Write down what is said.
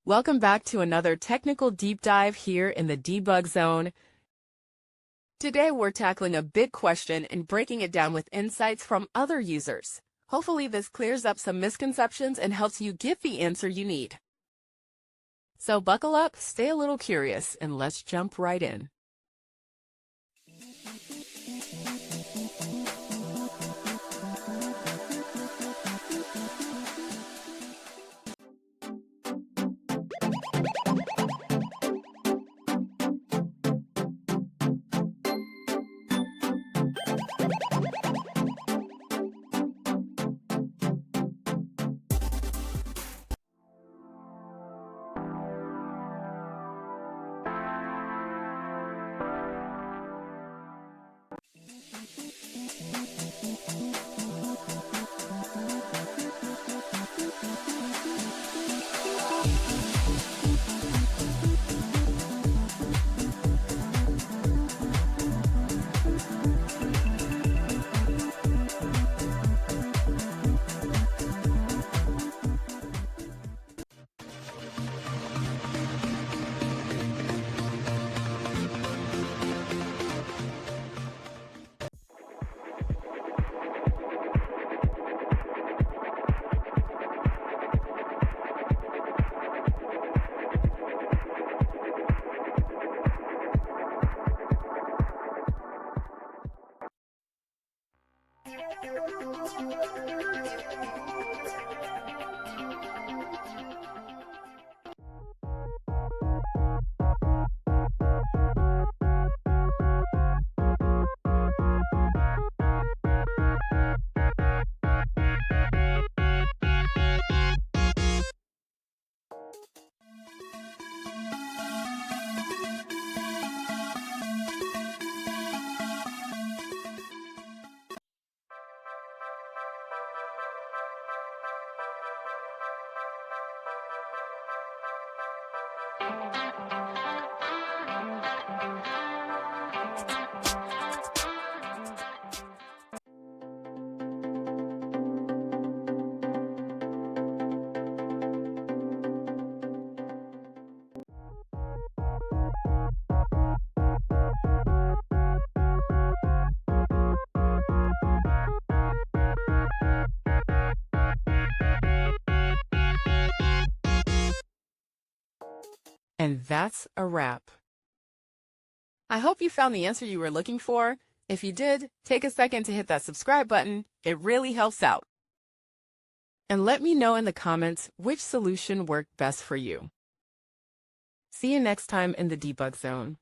Welcome back to another technical deep dive here in the debug zone. Today we're tackling a big question and breaking it down with insights from other users. Hopefully this clears up some misconceptions and helps you get the answer you need. So buckle up, stay a little curious, and let's jump right in. And that's a wrap. I hope you found the answer you were looking for. If you did, take a second to hit that subscribe button. It really helps out. And let me know in the comments which solution worked best for you. See you next time in the debug zone.